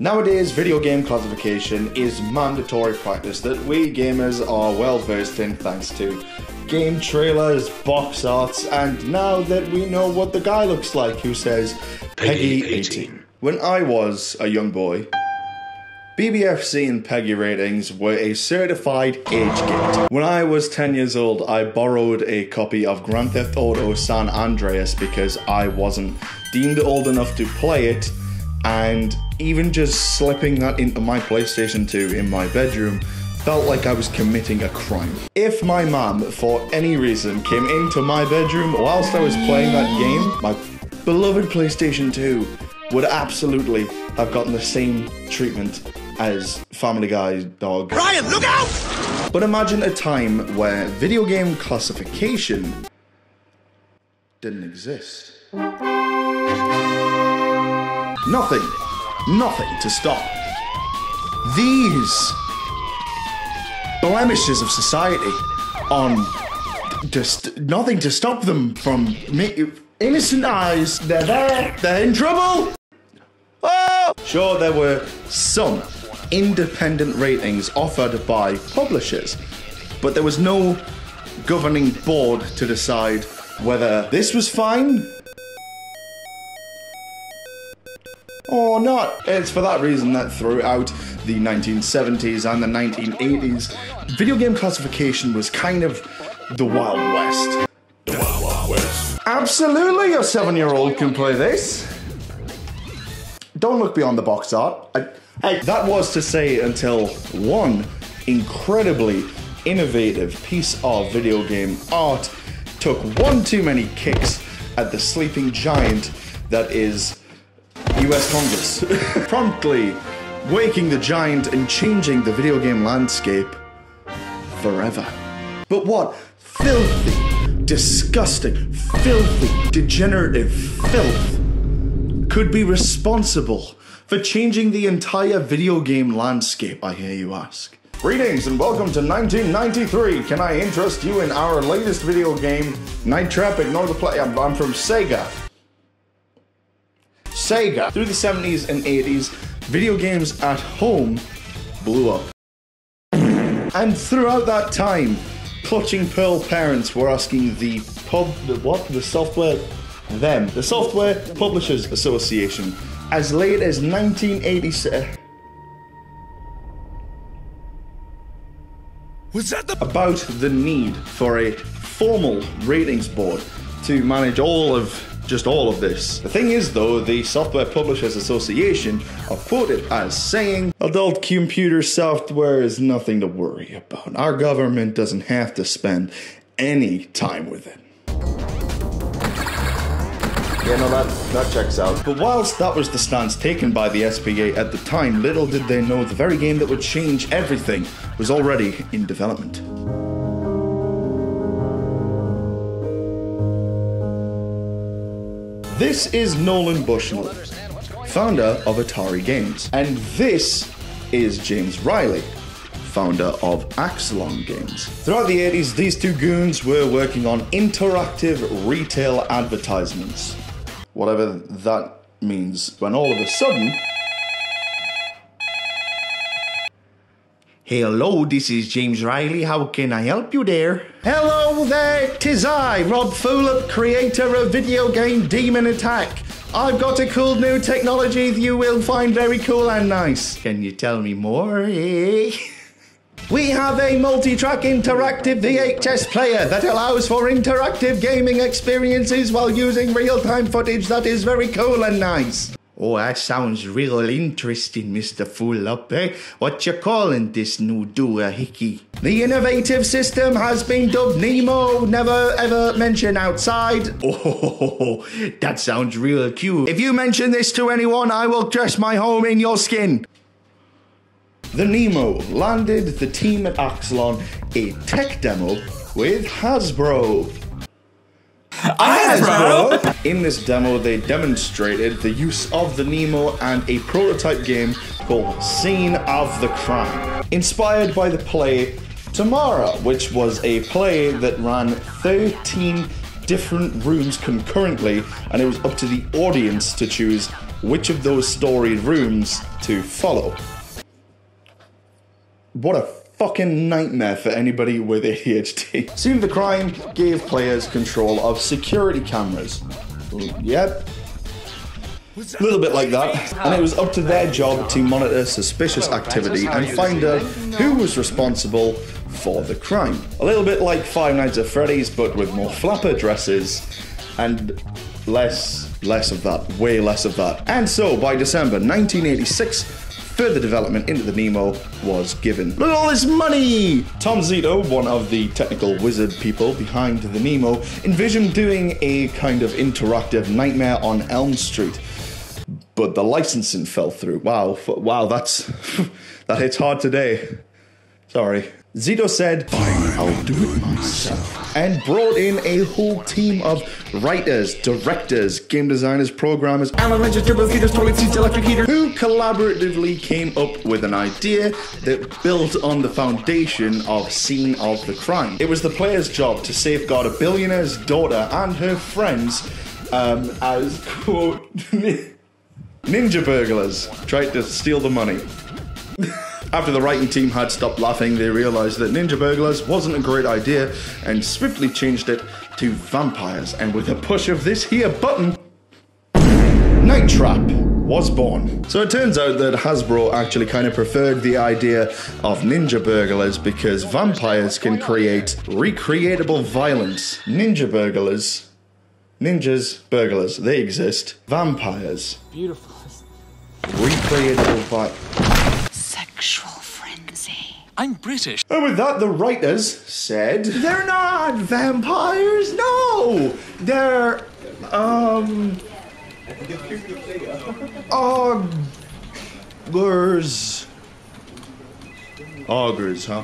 Nowadays, video game classification is mandatory practice that we gamers are well versed in thanks to game trailers, box arts, and now that we know what the guy looks like who says Peggy 18. When I was a young boy, BBFC and Peggy ratings were a certified age gate. When I was 10 years old, I borrowed a copy of Grand Theft Auto San Andreas because I wasn't deemed old enough to play it, and even just slipping that into my PlayStation 2 in my bedroom felt like I was committing a crime. If my mum, for any reason, came into my bedroom whilst I was playing that game, my beloved PlayStation 2 would absolutely have gotten the same treatment as Family Guy's dog. Ryan, look out! But imagine a time where video game classification didn't exist. Nothing to stop these blemishes of society on just nothing to stop them from innocent eyes. They're there, they're in trouble. Oh! Sure, there were some independent ratings offered by publishers, but there was no governing board to decide whether this was fine or not. It's for that reason that throughout the 1970s and the 1980s, video game classification was kind of the Wild West. The Wild Wild West. Absolutely, your 7-year-old can play this. Don't look beyond the box art. That was to say until one incredibly innovative piece of video game art took one too many kicks at the sleeping giant that is US Congress, promptly waking the giant and changing the video game landscape forever. But what filthy, disgusting, filthy, degenerative filth could be responsible for changing the entire video game landscape, I hear you ask? Greetings and welcome to 1993. Can I interest you in our latest video game, NightTrap? Ignore the play. I'm from Sega. Through the 70s and 80s, video games at home blew up. And throughout that time, clutching pearl parents were asking the Software Publishers Association, as late as 1987. About the need for a formal ratings board to manage all of this. The thing is though, the Software Publishers Association are quoted as saying, adult computer software is nothing to worry about. Our government doesn't have to spend any time with it. Yeah, no, that checks out. But whilst that was the stance taken by the SPA at the time, little did they know the very game that would change everything was already in development. This is Nolan Bushnell, founder of Atari Games, and this is James Riley, founder of Axelon Games. Throughout the 80s, these two goons were working on interactive retail advertisements, whatever that means, when all of a sudden... Hello, this is James Riley. How can I help you there? Hello there, 'tis I, Rob Fulop, creator of video game Demon Attack. I've got a cool new technology that you will find very cool and nice. Can you tell me more, eh? We have a multi-track interactive VHS player that allows for interactive gaming experiences while using real-time footage that is very cool and nice. Oh, that sounds real interesting, Mr. Fulop, eh? What you calling this new doohickey? The innovative system has been dubbed Nemo, never ever mention outside. Oh, that sounds real cute. If you mention this to anyone, I will dress my home in your skin. The Nemo landed the team at Axelon a tech demo with Hasbro. Hasbro! In this demo, they demonstrated the use of the Nemo and a prototype game called Scene of the Crime, inspired by the play Tamara, which was a play that ran 13 different rooms concurrently, and it was up to the audience to choose which of those storied rooms to follow. What a fucking nightmare for anybody with ADHD. Scene of the crime gave players control of security cameras. Yep. A little bit like that. And it was up to their job to monitor suspicious activity and find out who was responsible for the crime. A little bit like Five Nights at Freddy's, but with more flapper dresses and less of that, way less of that. And so by December 1986, further development into the Nemo was given. Look at all this money! Tom Zito, one of the technical wizard people behind the Nemo, envisioned doing a kind of interactive Nightmare on Elm Street. But the licensing fell through. Wow, that's that hits hard today. Sorry. Zito said, "Fine, I'll do it myself," and brought in a whole team of writers, directors, game designers, programmers, who collaboratively came up with an idea that built on the foundation of Scene of the Crime. It was the player's job to safeguard a billionaire's daughter and her friends as, quote, ninja burglars tried to steal the money. After the writing team had stopped laughing, they realized that ninja burglars wasn't a great idea and swiftly changed it to vampires. And with a push of this here button, NightTrap was born. So it turns out that Hasbro actually kind of preferred the idea of ninja burglars because vampires can create recreatable violence. Ninjas, burglars, they exist. Vampires. Beautiful. Recreatable violence. Sexual frenzy. I'm British. And with that, the writers said, they're not vampires, no! They're, augurs. Augurs, huh?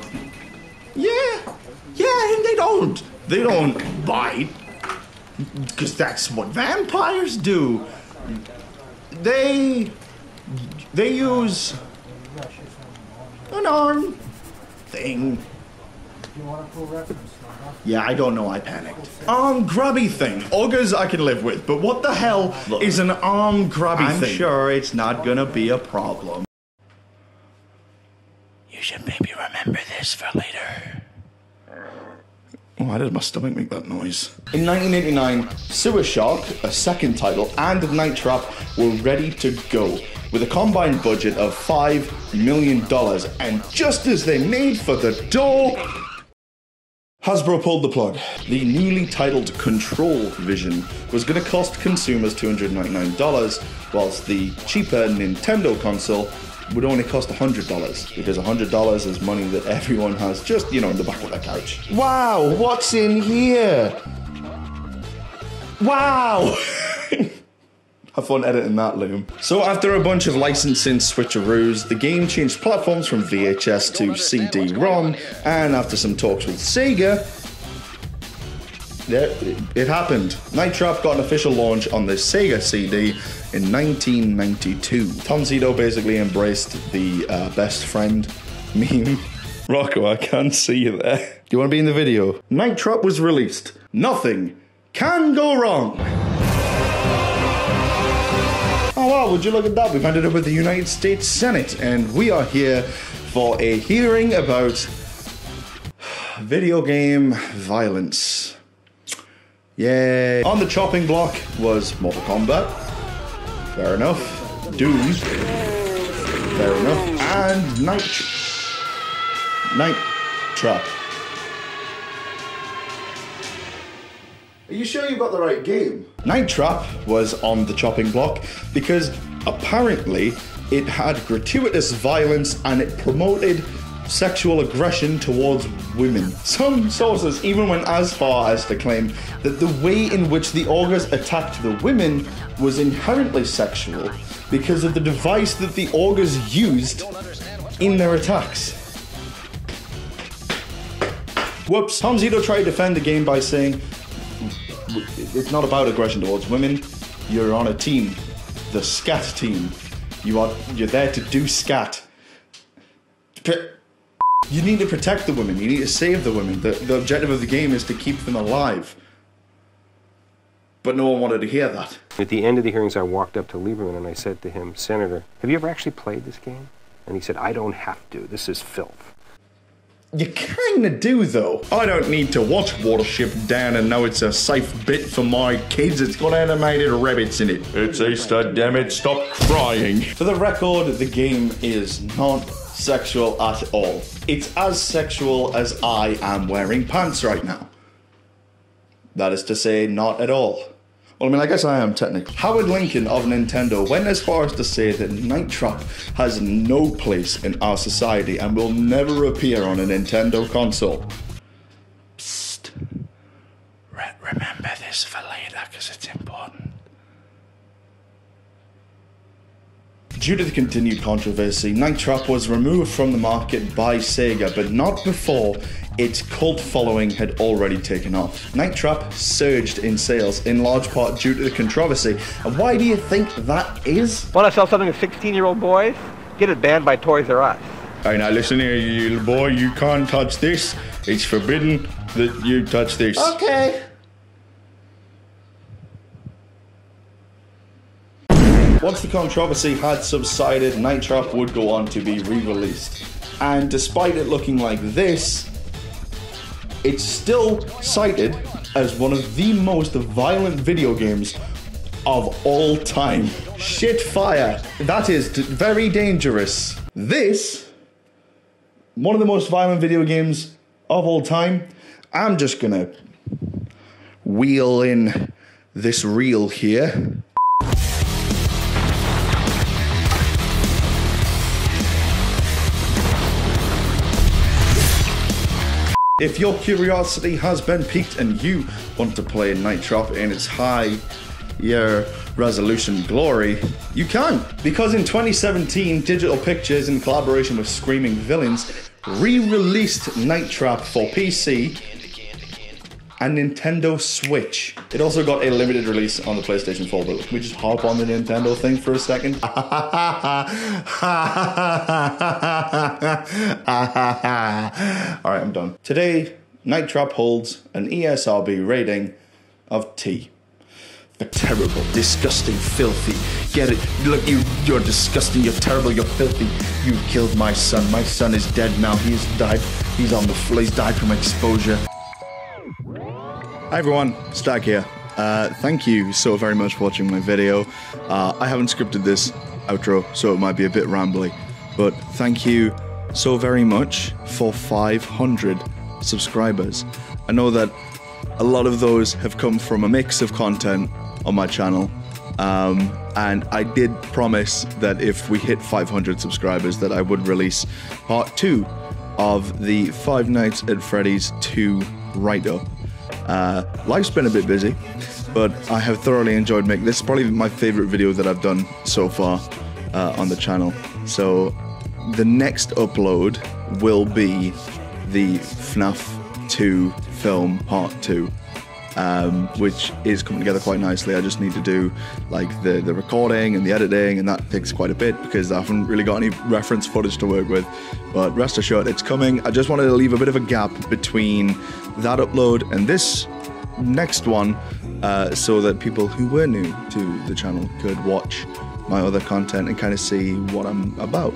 Yeah, and they don't bite. Because that's what vampires do. They use an arm thing. Yeah, I don't know, I panicked. Arm grabby thing. Augurs I can live with, but what the hell is an arm grabby thing? I'm sure it's not gonna be a problem. You should maybe remember this for later. Why did my stomach make that noise? In 1989, Sewer Shark, a second title, and NightTrap were ready to go, with a combined budget of $5 million. And just as they made for the door, Hasbro pulled the plug. The newly titled Control Vision was going to cost consumers $299, whilst the cheaper Nintendo console would only cost $100, because $100 is money that everyone has just, in the back of their couch. Wow, what's in here? Wow! Have fun editing that, Loom. So after a bunch of licensing switcheroos, the game changed platforms from VHS to CD-ROM, and after some talks with Sega, it happened. NightTrap got an official launch on the Sega CD in 1992. Tom Zito basically embraced the best friend meme. Rocco, I can't see you there. Do you want to be in the video? NightTrap was released. Nothing can go wrong. Oh wow, would you look at that? We've ended up with the United States Senate, and we are here for a hearing about video game violence. Yay. On the chopping block was Mortal Kombat. Fair enough. Doom. Fair enough. And NightTrap. Are you sure you got the right game? NightTrap was on the chopping block because apparently it had gratuitous violence and it promoted sexual aggression towards women. Some sources even went as far as to claim that the way in which the augurs attacked the women was inherently sexual because of the device that the augurs used in their attacks. Whoops. Tom Zito tried to defend the game by saying, it's not about aggression towards women, you're on a team, the scat team. You're there to do scat. You need to protect the women, you need to save the women. The objective of the game is to keep them alive. But no one wanted to hear that. At the end of the hearings, I walked up to Lieberman and I said to him, Senator, have you ever actually played this game? And he said, I don't have to. This is filth. You kinda do, though. I don't need to watch Watership Down and know it's a safe bit for my kids. It's got animated rabbits in it. It's Easter, damn it, stop crying. For the record, the game is not sexual at all. It's as sexual as I am wearing pants right now. That is to say, not at all. Well, I mean, I guess I am technically. Howard Lincoln of Nintendo went as far as to say that NightTrap has no place in our society and will never appear on a Nintendo console. Psst. Remember this for later, because it's important. Due to the continued controversy, NightTrap was removed from the market by Sega, but not before its cult following had already taken off. NightTrap surged in sales, in large part due to the controversy. And why do you think that is? Want to sell something to 16-year-old boys? Get it banned by Toys R Us. Hey, now listen here, you little boy, you can't touch this. It's forbidden that you touch this. Okay. Once the controversy had subsided, NightTrap would go on to be re-released. And despite it looking like this, it's still cited as one of the most violent video games of all time. Shit fire. That is very dangerous. This, one of the most violent video games of all time. I'm just gonna wheel in this reel here. If your curiosity has been piqued and you want to play NightTrap in its higher resolution glory, you can. Because in 2017, Digital Pictures, in collaboration with Screaming Villains, re-released NightTrap for PC and Nintendo Switch. It also got a limited release on the PlayStation 4, but we just hop on the Nintendo thing for a second. Alright, I'm done. Today, NightTrap holds an ESRB rating of T. The terrible, disgusting, filthy. Get it? Look, you're disgusting, you're terrible, you're filthy. You killed my son. My son is dead now. He's died. He's on the floor. He's died from exposure. Hi everyone, Stag here. Thank you so very much for watching my video. I haven't scripted this outro, so it might be a bit rambly, but thank you so very much for 500 subscribers. I know that a lot of those have come from a mix of content on my channel, and I did promise that if we hit 500 subscribers that I would release part 2 of the Five Nights at Freddy's 2 write-up. Life's been a bit busy, but I have thoroughly enjoyed making this. Is probably my favorite video that I've done so far on the channel. So the next upload will be the FNAF 2 film part 2, which is coming together quite nicely. I just need to do like the recording and the editing, and that takes quite a bit because I haven't really got any reference footage to work with. But rest assured, it's coming. I just wanted to leave a bit of a gap between that upload and this next one, so that people who were new to the channel could watch my other content and kind of see what I'm about.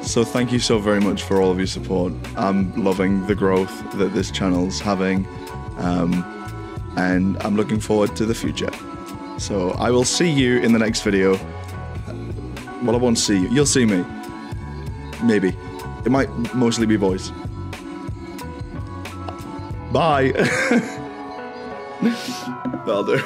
So thank you so very much for all of your support. I'm loving the growth that this channel's having, and I'm looking forward to the future. So I will see you in the next video. Well, I won't see you. You'll see me. Maybe. It might mostly be voice. Bye. That'll do.